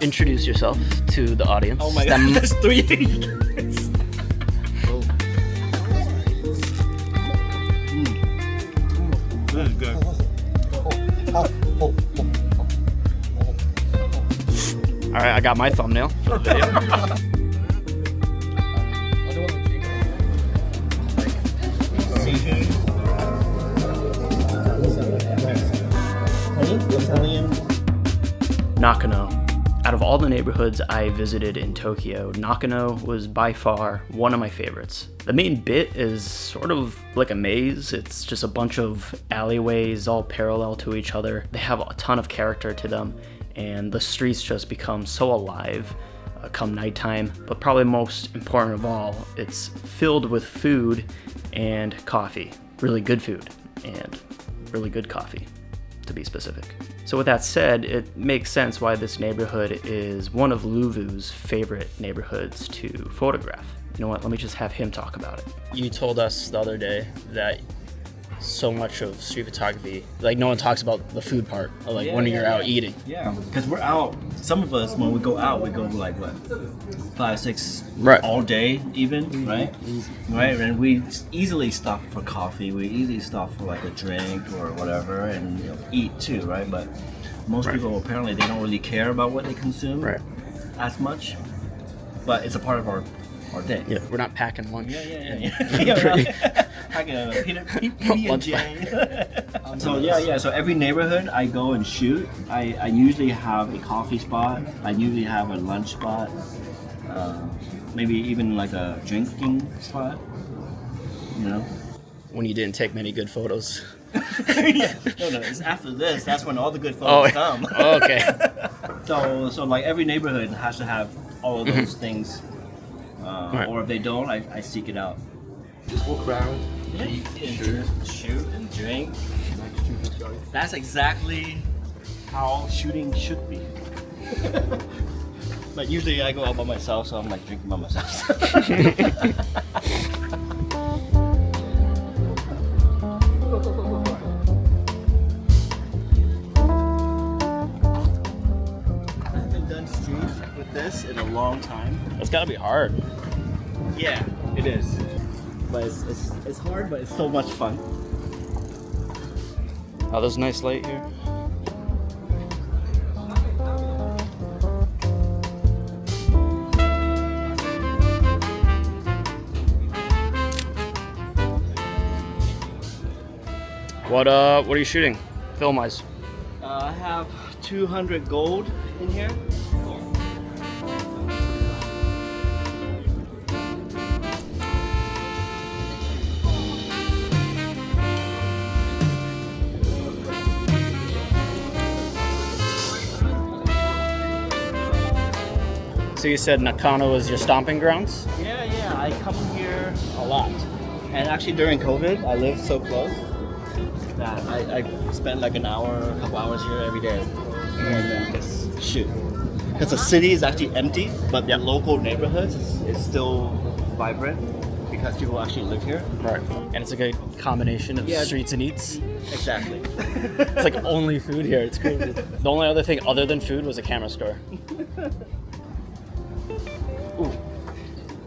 introduce yourself to the audience. Oh my god, there's 3 This is good. All right, I got my thumbnail for the video. Nakano. Out of all the neighborhoods I visited in Tokyo, Nakano was by far one of my favorites. The main bit is sort of like a maze. It's just a bunch of alleyways all parallel to each other. They have a ton of character to them, and the streets just become so alive come nighttime. But probably most important of all, it's filled with food and coffee. Really good food and really good coffee, to be specific. So with that said, it makes sense why this neighborhood is one of Luvu's favorite neighborhoods to photograph. You know what, let me just have him talk about it. You told us the other day that so much of street photography, like no one talks about the food part, or like when you're out eating. Yeah, because we're out, some of us, when we go out, we go like what, 5, 6, Right. all day even, right? Right, and we easily stop for coffee, we easily stop for like a drink or whatever, and eat too, right? But most people apparently they don't really care about what they consume as much, but it's a part of our day. Yeah, we're not packing lunch. Packing a PB&J. So every neighborhood I go and shoot, I usually have a coffee spot, I usually have a lunch spot, maybe even like a drinking spot, you know? When you didn't take many good photos. No, it's after this, that's when all the good photos come. Oh, okay. So like every neighborhood has to have all of those things. Or if they don't, I seek it out. Just walk around, eat, and shoot and drink. That's exactly how shooting should be. But usually I go out by myself, so I'm like drinking by myself. I haven't done street with this in a long time. That's gotta be hard. Yeah, it is. But it's hard, but it's so much fun. Oh, there's a nice light here. What are you shooting, film-wise? I have 200 gold in here. So you said Nakano was your stomping grounds? Yeah, I come here a lot. And actually during COVID, I lived so close that I spent like an hour, a couple hours here every day. And then just shoot. Because the city is actually empty, but the local neighborhoods is still vibrant because people actually live here. Right. And it's a good combination of streets and eats. Exactly. It's like only food here. It's crazy. The only other thing other than food was a camera store. Ooh.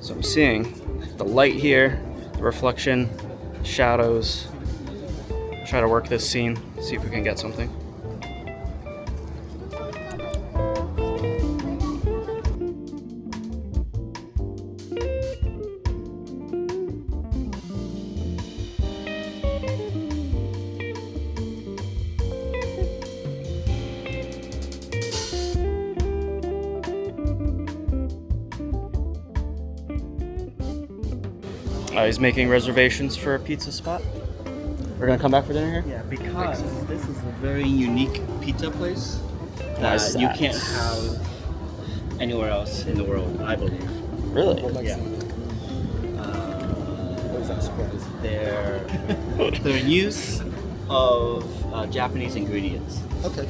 So I'm seeing the light here, the reflection, shadows. Try to work this scene, see if we can get something. He's making reservations for a pizza spot. We're gonna come back for dinner here? Yeah, because this is a very unique pizza place that you can't have anywhere else in the world, I believe. Really? Yeah. what is that surprise? Their use of Japanese ingredients. Okay.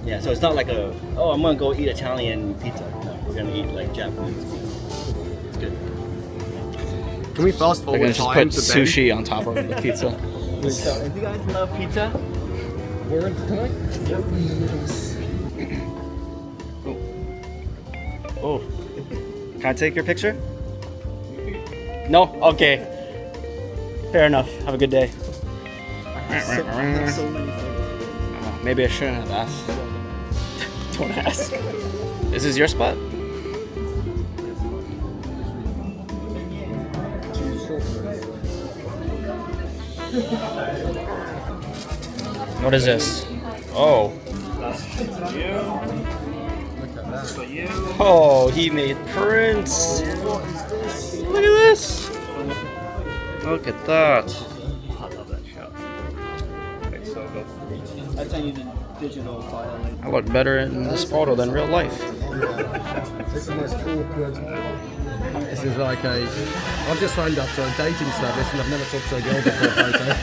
Yeah, so it's not like I'm gonna go eat Italian pizza. No, we're gonna eat like Japanese pizza. It's good. Can we fast They're forward gonna just time put to Ben? sushi on top of the pizza. So if you guys love pizza, We're in tonight? Oh, can I take your picture? No? Okay. Fair enough. Have a good day. I have so many photos. Maybe I shouldn't have asked. Don't ask. Is this your spot? What is this? Oh. Oh, he made prints. Look at this. Look at that. I love that shot. It's so good. I sent you the digital file. I look better in this photo than real life. This is the most awkward. This is like a. I've just signed up to a dating service and I've never talked to a girl before a photo.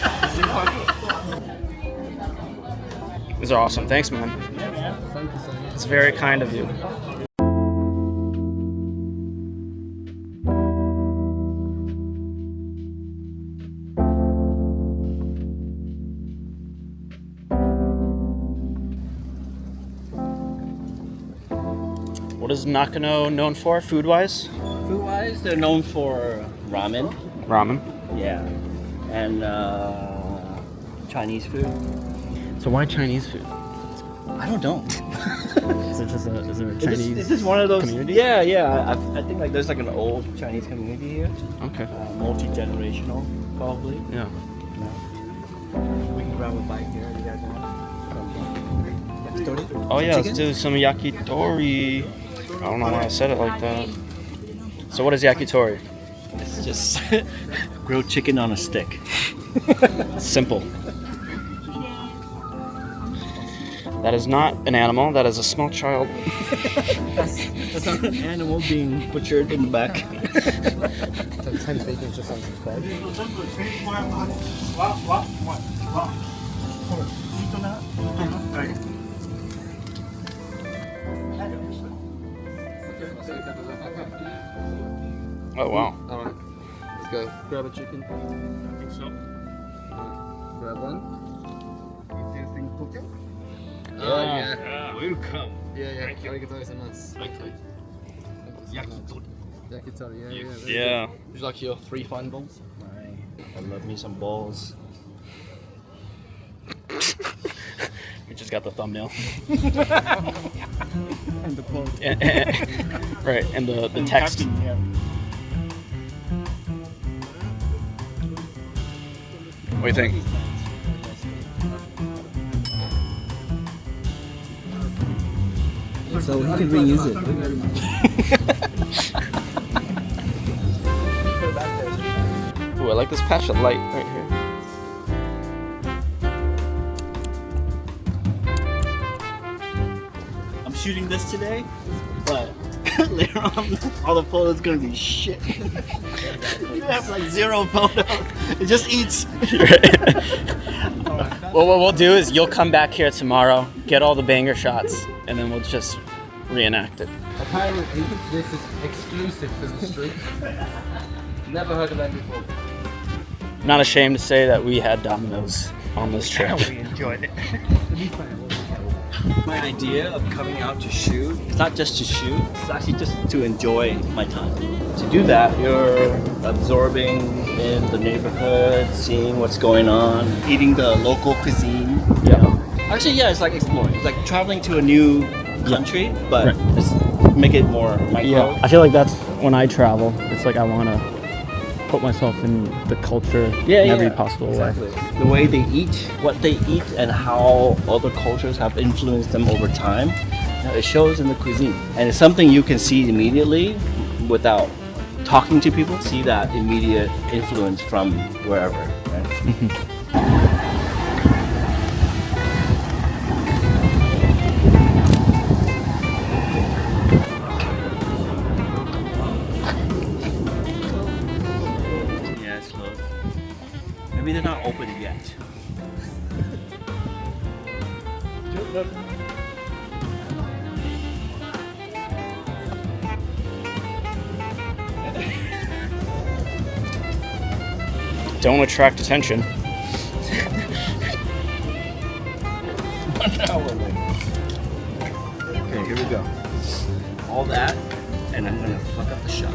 These are awesome. Thanks, man. Thank you so much. It's very kind of you. What is Nakano known for, food-wise? Food-wise, they're known for ramen. Ramen. Yeah. And Chinese food. So why Chinese food? I don't know. Is it just is there a It's just one of those. community? Yeah. I think like there's like an old Chinese community here, Okay. multi-generational probably. Yeah. We can grab a bite here. You guys want? Yakitori? Oh yeah, let's Chicken? do some yakitori. I don't know why I said it like that. So what is yakitori? It's just grilled chicken on a stick. Simple. That is not an animal, that is a small child. That's not an animal being butchered in the back. So 10 people just unsubscribed. Oh wow. Alright, let's go. Grab a chicken. I think so. Grab one. Yeah. Oh, yeah. Welcome. Yeah. Arigatou gozaimasu. Thank you. Yakitori. Yakitori, yeah. Yeah. Would you like your 3 fine bowls? I love me some balls. We just got the thumbnail. And the quote. Right, and the text. Yeah. What do you think? So he can reuse it. Ooh, I like this patch of light right here. I'm shooting this today, but later on, all the photos gonna be shit. You have like 0 photos. It just eats. Well, what we'll do is you'll come back here tomorrow, get all the banger shots, and then we'll just reenact it. Apparently, this is exclusive to the street. Never heard of them before. I'm not ashamed to say that we had Domino's on this trip. We enjoyed it. My idea of coming out to shoot, it's not just to shoot, it's actually just to enjoy my time. To do that, you're absorbing in the neighborhood, seeing what's going on, eating the local cuisine. Yeah. Actually, yeah, it's like exploring. It's like traveling to a new country, but Right. just make it more micro. Yeah, I feel like that's when I travel. It's like I want to put myself in the culture in every possible way. The way they eat, what they eat, and how other cultures have influenced them over time, it shows in the cuisine. And it's something you can see immediately without talking to people. See that immediate influence from wherever. Right? Yeah, it's slow. Maybe they're not open yet. Don't attract attention. 1 hour later. Okay, here we go. All that and I'm gonna fuck up the shot.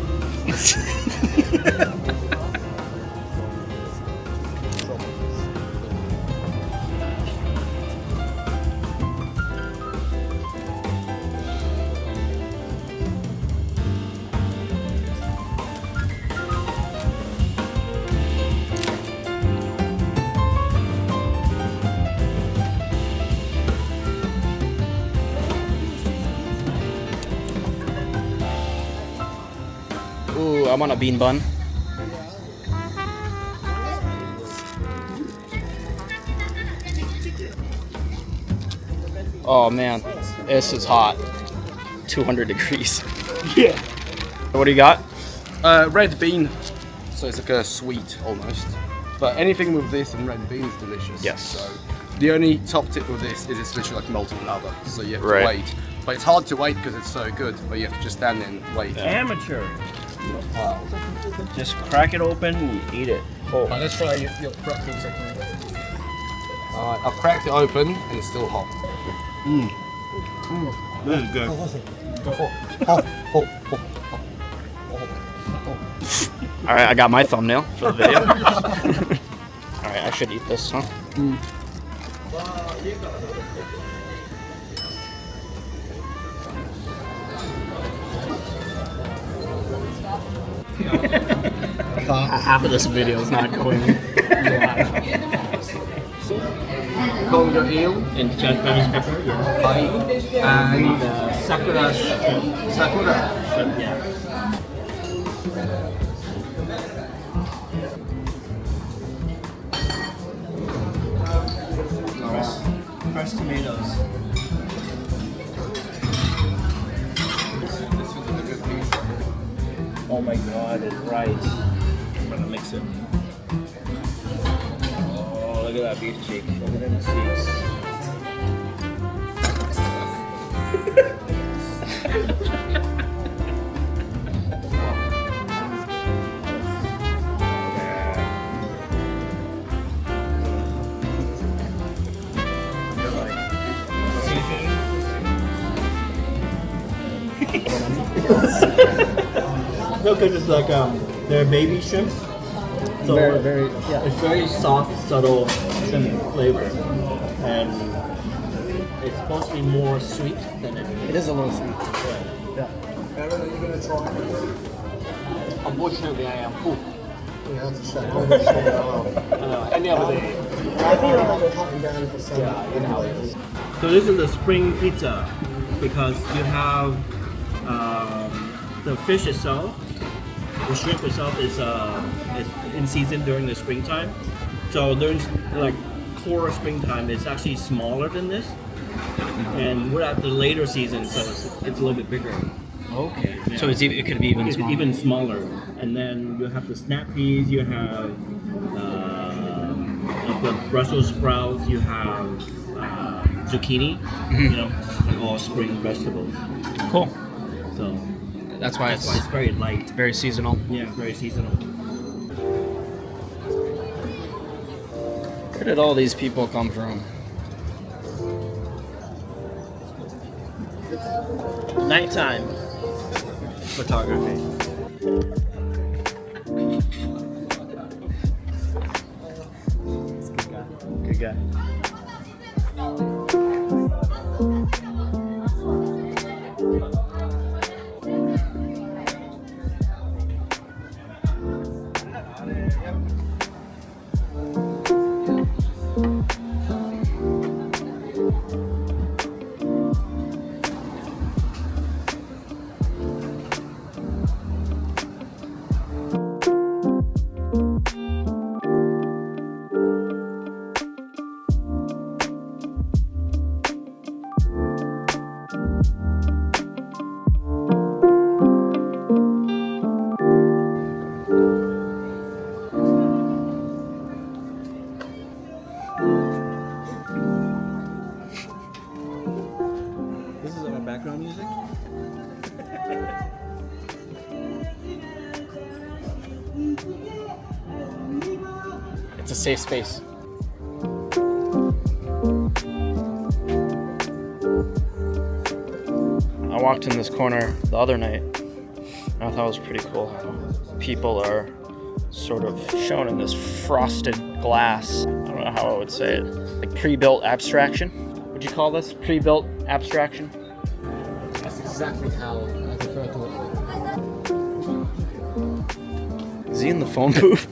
Ooh, I'm on a bean bun. Oh man, this is hot. 200 degrees. Yeah. What do you got? Red bean. So it's like a sweet almost. But anything with this and red bean is delicious. Yes. So the only top tip with this is it's literally like molten lava. So you have to Right. wait. But it's hard to wait because it's so good. But you have to just stand there and wait. Amateur. Wow. Just crack it open and eat it. Right, let's try your breakfast technique. Alright, I've cracked it open and it's still hot. This is good. All right, I got my thumbnail for the video. All right, I should eat this, huh? Half of this video is not going live. Conga eel, And Japanese pepper, yeah. pie, and sakura. Yeah. Fresh tomatoes. Oh my god, it's right. I'm gonna mix it. Oh, look at that beef cheek. Look at them cheeks. No, because it's like they're baby shrimp. So Very, yeah, it's very soft, subtle shrimp flavor, and it's supposed to be more sweet than anything. It is a little sweet. Yeah. Aaron, are you going to try it? Unfortunately, I am full. Yeah, that's a shame. I'm not sure that well. Any other day. I think I'm cutting down for some. Yeah, you know how it is. So this is the spring pizza because you have the fish itself, the shrimp itself is in season during the springtime. So during like core springtime, it's actually smaller than this, and we're at the later season, so it's a little bit bigger. Okay. Yeah. So it could be even It's smaller. even smaller, and then you have the snap peas, you have the Brussels sprouts, you have zucchini, you know, like all spring vegetables. Cool. So That's why it's very light. very seasonal. Yeah, very seasonal. Where did all these people come from? Nighttime photography. Good guy. This is our background music. It's a safe space. I walked in this corner the other night I thought it was pretty cool how people are sort of shown in this frosted glass. I don't know how I would say it. Like pre-built abstraction. Would you call this pre-built abstraction? That's exactly how I prefer to look. Is he in the phone booth?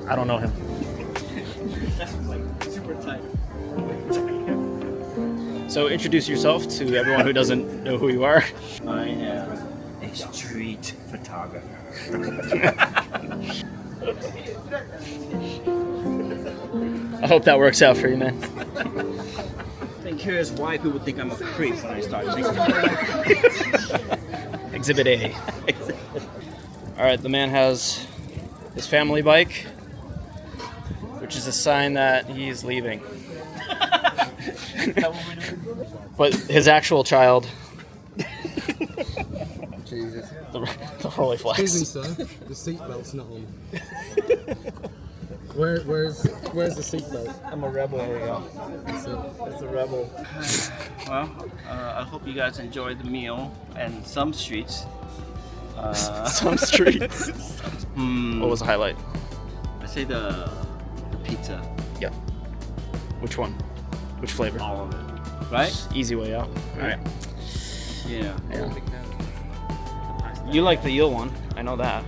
I don't know him. That's like super tight. So introduce yourself to everyone who doesn't know who you are. I am a street photographer. I hope that works out for you, man. I've been curious why people think I'm a creep when I start taking Exhibit A. All right, the man has his family bike, which is a sign that he's leaving. But his actual child, Jesus. the Holy Excuse me, Flex. sir. The seatbelt's not on. Where's the seatbelt? I'm a rebel. There we go. That's it. It's a rebel. Well, I hope you guys enjoyed the meal and some streets. Some streets. What was the highlight? I say the pizza. Yeah. Which one? Which flavor? All of it. Right? Easy way out. All right. Yeah. You like the eel one. I know that.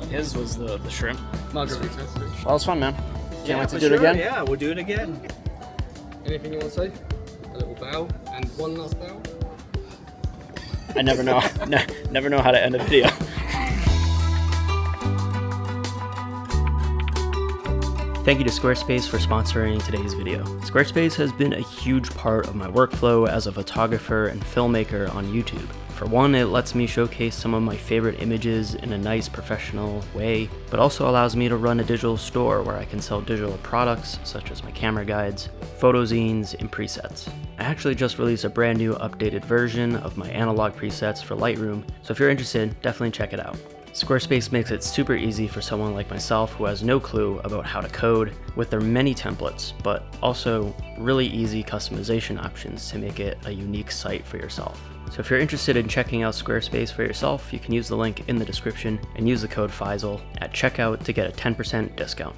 His was the shrimp. Margarita. Well, that was fun, man. Can't wait to for do it sure. again. Yeah, we'll do it again. Anything you want to say? A little bow and one last bow. I never know. Never know how to end a video. Thank you to Squarespace for sponsoring today's video. Squarespace has been a huge part of my workflow as a photographer and filmmaker on YouTube. For one, it lets me showcase some of my favorite images in a nice professional way, but also allows me to run a digital store where I can sell digital products such as my camera guides, photo zines, and presets. I actually just released a brand new updated version of my analog presets for Lightroom, so if you're interested, definitely check it out. Squarespace makes it super easy for someone like myself who has no clue about how to code with their many templates, but also really easy customization options to make it a unique site for yourself. So if you're interested in checking out Squarespace for yourself, you can use the link in the description and use the code Faisal at checkout to get a 10% discount.